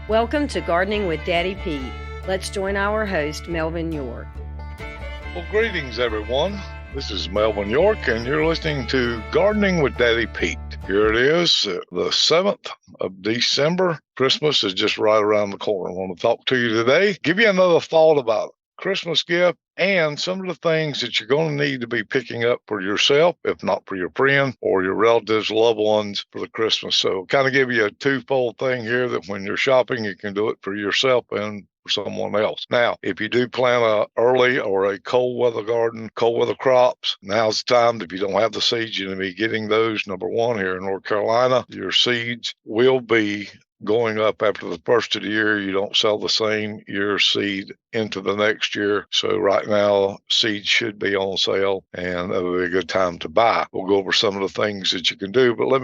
Welcome to Gardening with Daddy Pete. Let's join our host, Melvin York. Well, greetings, everyone. This is Melvin York, and you're listening to Gardening with Daddy Pete. Here it is, the 7th of December. Christmas is just right around the corner. I want to talk to you today, give you another thought about Christmas gift and some of the things that you're going to need to be picking up for yourself, if not for your friend or your relatives, loved ones for the Christmas. So kind of give you a twofold thing here that when you're shopping, you can do it for yourself and for someone else. Now, if you do plant a early or a cold weather garden, cold weather crops, now's the time. If you don't have the seeds, you're going to be getting those. Number one, here in North Carolina, your seeds will be going up after the first of the year. You don't sell the same year's seed into the next year. So right now, seeds should be on sale, and it'll be a good time to buy. We'll go over some of the things that you can do, but let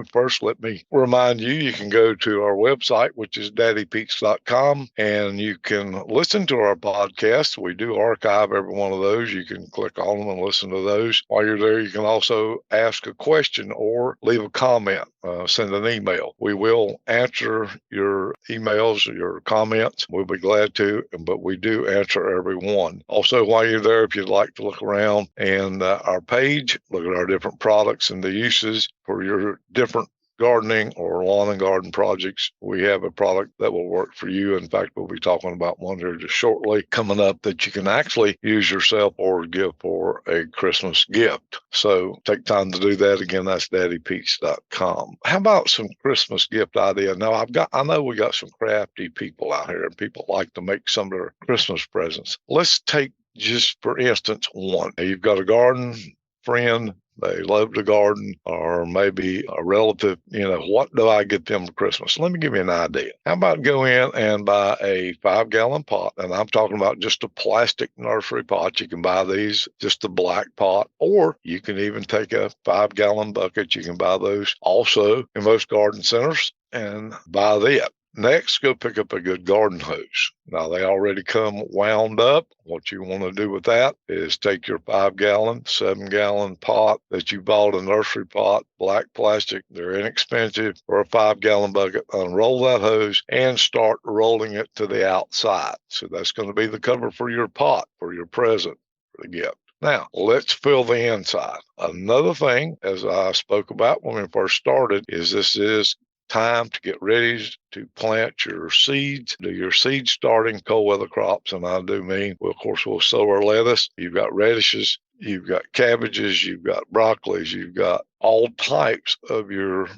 me remind you, you can go to our website, which is daddypetes.com, and you can listen to our podcast. We do archive every one of those. You can click on them and listen to those. While you're there, you can also ask a question or leave a comment, send an email. We will answer your emails, your comments. We'll be glad to, but we do answer every one. Also, while you're there, if you'd like to look around and our page, look at our different products and the uses for your different gardening or lawn and garden projects, we have a product that will work for you. In fact, we'll be talking about one here just shortly coming up that you can actually use yourself or give for a Christmas gift. So take time to do that. Again, that's daddypetes.com. How about some Christmas gift idea? Now, I know we got some crafty people out here and people like to make some of their Christmas presents. Let's take just for instance one. You've got a garden friend, they love to garden, or maybe a relative, what do I get them for Christmas? Let me give you an idea. How about go in and buy a 5-gallon pot? And I'm talking about just a plastic nursery pot. You can buy these, just a black pot, or you can even take a 5-gallon bucket. You can buy those also in most garden centers and buy that. Next, go pick up a good garden hose. Now, they already come wound up. What you want to do with that is take your 5-gallon, 7-gallon pot that you bought, a nursery pot, black plastic. They're inexpensive for a 5-gallon bucket. Unroll that hose and start rolling it to the outside. So that's going to be the cover for your pot, for your present, for the gift. Now, let's fill the inside. Another thing, as I spoke about when we first started, is this is time to get ready to plant your seeds, do your seed starting cold weather crops. And I do mean, well, of course, we'll sow our lettuce. You've got radishes, you've got cabbages, you've got broccolis, you've got all types of your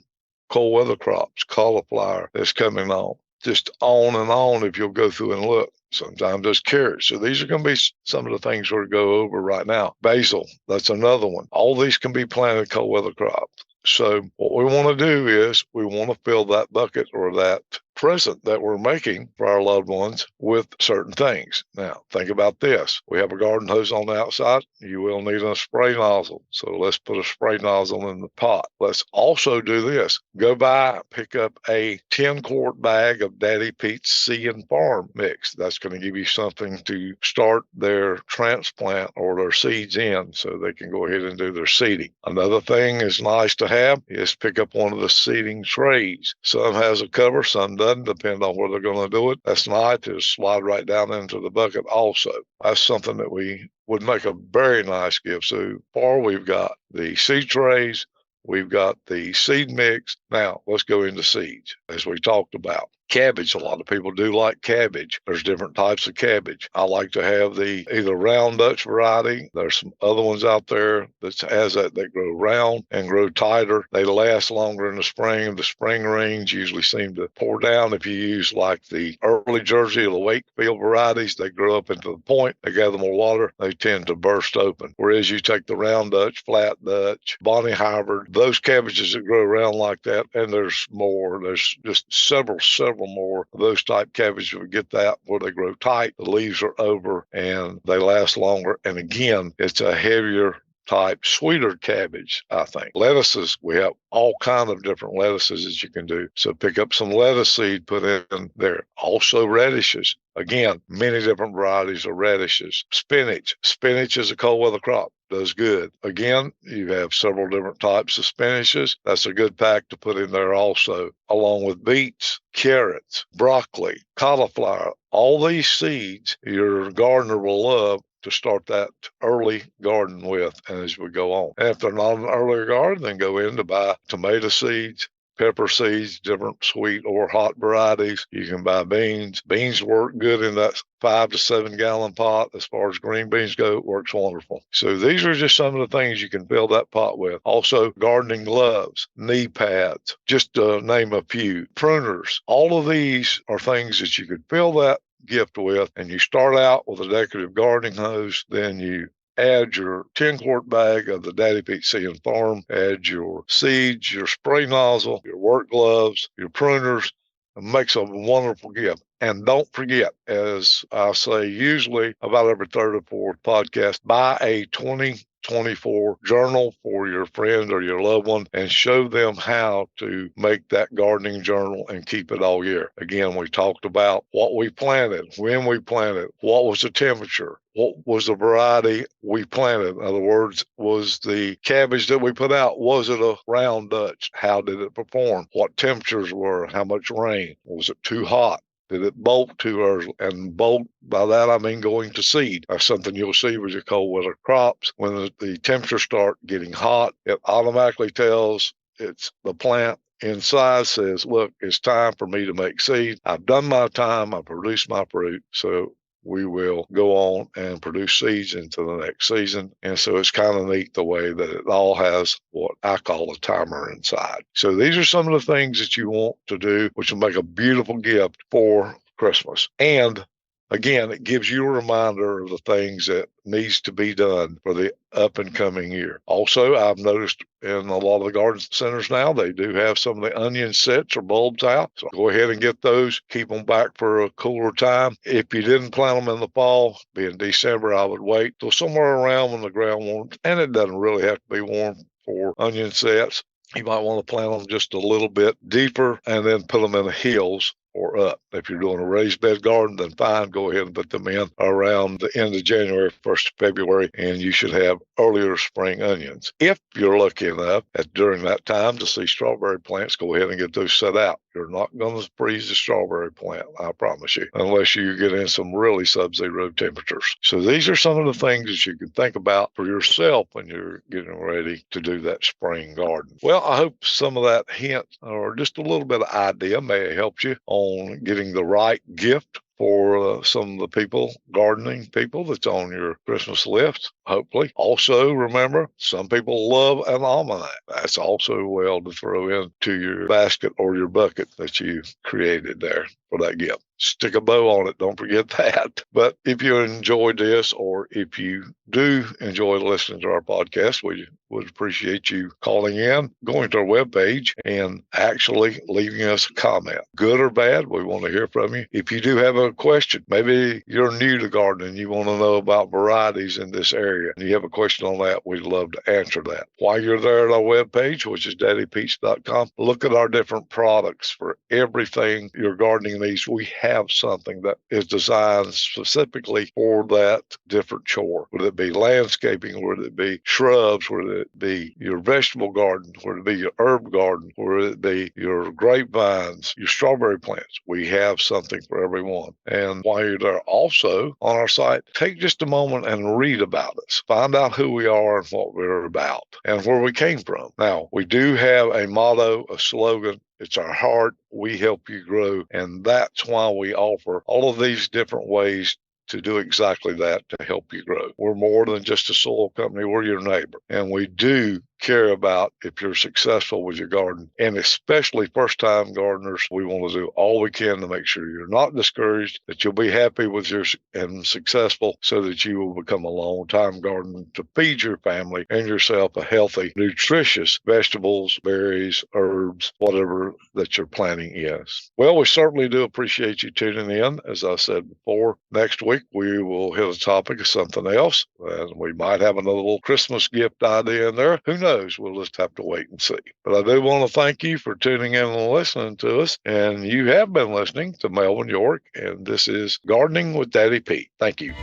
cold weather crops, cauliflower that's coming on, just on and on if you'll go through and look. Sometimes there's carrots. So these are going to be some of the things we're going to go over right now. Basil, that's another one. All these can be planted cold weather crops. So what we want to do is we want to fill that bucket or that present that we're making for our loved ones with certain things. Now, think about this. We have a garden hose on the outside. You will need a spray nozzle. So let's put a spray nozzle in the pot. Let's also do this. Go buy, pick up a 10-quart bag of Daddy Pete's See and Farm mix. That's going to give you something to start their transplant or their seeds in so they can go ahead and do their seeding. Another thing is nice to have is pick up one of the seeding trays. Some has a cover, some doesn't, depend on where they're going to do it. That's nice to slide right down into the bucket also. That's something that we would make a very nice gift. So far, we've got the seed trays, we've got the seed mix. Now, let's go into seeds, as we talked about. Cabbage, a lot of people do like cabbage. There's different types of cabbage. I like to have the either round Dutch variety. There's some other ones out there that has that grow round and grow tighter. They last longer in the spring. The spring rains usually seem to pour down. If you use like the early Jersey or the Wakefield varieties, they grow up into the point. They gather more water. They tend to burst open. Whereas you take the round Dutch, flat Dutch, Bonnie Hybrid, those cabbages that grow around like that, and there's more. There's just several more of those type cabbages. We get that where they grow tight, the leaves are over, and they last longer. And again, it's a heavier type sweeter cabbage, I think. Lettuces, we have all kind of different lettuces that you can do. So pick up some lettuce seed, put in there. Also radishes. Again, many different varieties of radishes. Spinach. Spinach is a cold weather crop. Does good. Again, you have several different types of spinaches. That's a good pack to put in there also, along with beets, carrots, broccoli, cauliflower. All these seeds your gardener will love to start that early garden with, and as we go on. And if they're not an early garden, then go in to buy tomato seeds, pepper seeds, different sweet or hot varieties. You can buy beans. Beans work good in that 5 to 7 gallon pot. As far as green beans go, it works wonderful. So these are just some of the things you can fill that pot with. Also, gardening gloves, knee pads, just to name a few. Pruners. All of these are things that you could fill that gift with, and you start out with a decorative gardening hose, then you add your 10-quart bag of the Daddy Pete Seed and Farm, add your seeds, your spray nozzle, your work gloves, your pruners. It makes a wonderful gift. And don't forget, as I say usually about every third or fourth podcast, buy a 2024 journal for your friend or your loved one and show them how to make that gardening journal and keep it all year. Again, we talked about what we planted, when we planted, what was the temperature, what was the variety we planted. In other words, was the cabbage that we put out, was it a round Dutch? How did it perform? What temperatures were? How much rain? Was it too hot? Did it bolt too early? And bolt, by that I mean going to seed. That's something you'll see with your cold weather crops. When the temperatures start getting hot, it automatically tells it's the plant inside says, look, it's time for me to make seed. I've done my time. I produced my fruit. So we will go on and produce seeds into the next season. And so it's kind of neat the way that it all has what I call a timer inside. So these are some of the things that you want to do, which will make a beautiful gift for Christmas. And again, it gives you a reminder of the things that needs to be done for the up and coming year. Also, I've noticed in a lot of the garden centers now, they do have some of the onion sets or bulbs out. So go ahead and get those. Keep them back for a cooler time. If you didn't plant them in the fall, being December, I would wait till somewhere around when the ground warms. And it doesn't really have to be warm for onion sets. You might want to plant them just a little bit deeper and then put them in the hills or up. If you're doing a raised bed garden, then fine, go ahead and put them in around the end of January, 1st of February, and you should have earlier spring onions. If you're lucky enough during that time to see strawberry plants, go ahead and get those set out. You're not going to freeze the strawberry plant, I promise you, unless you get in some really sub-zero temperatures. So these are some of the things that you can think about for yourself when you're getting ready to do that spring garden. Well, I hope some of that hint or just a little bit of idea may have helped you on getting the right gift for some of the people, gardening people that's on your Christmas list, hopefully. Also, remember, some people love an almanac. That's also well to throw into your basket or your bucket that you created there for that gift. Stick a bow on it. Don't forget that. But if you enjoyed this, or if you do enjoy listening to our podcast, we would appreciate you calling in, going to our webpage, and actually leaving us a comment. Good or bad, we want to hear from you. If you do have a question, maybe you're new to gardening, you want to know about varieties in this area, and you have a question on that, we'd love to answer that. While you're there at our webpage, which is daddypeach.com, look at our different products for everything your gardening needs. We have something that is designed specifically for that different chore. Would it be landscaping? Would it be shrubs? Would it be your vegetable garden? Would it be your herb garden? Would it be your grapevines, your strawberry plants? We have something for everyone. And while you're there also on our site, take just a moment and read about us. Find out who we are and what we're about and where we came from. Now, we do have a motto, a slogan. It's our heart. We help you grow. And that's why we offer all of these different ways to do exactly that, to help you grow. We're more than just a soil company. We're your neighbor. And we do care about if you're successful with your garden. And especially first-time gardeners, we want to do all we can to make sure you're not discouraged, that you'll be happy with and successful, so that you will become a long-time gardener to feed your family and yourself a healthy, nutritious vegetables, berries, herbs, whatever that your planting is. Well, we certainly do appreciate you tuning in. As I said before, next week we will hit a topic of something else, and we might have another little Christmas gift idea in there. Who knows? We'll just have to wait and see. But I do want to thank you for tuning in and listening to us. And you have been listening to Melvin York, and this is Gardening with Daddy Pete. Thank you.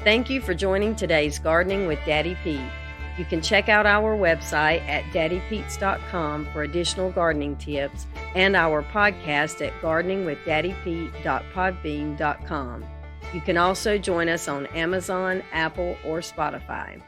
Thank you for joining today's Gardening with Daddy Pete. You can check out our website at daddypetes.com for additional gardening tips and our podcast at gardeningwithdaddypete.podbean.com. You can also join us on Amazon, Apple, or Spotify.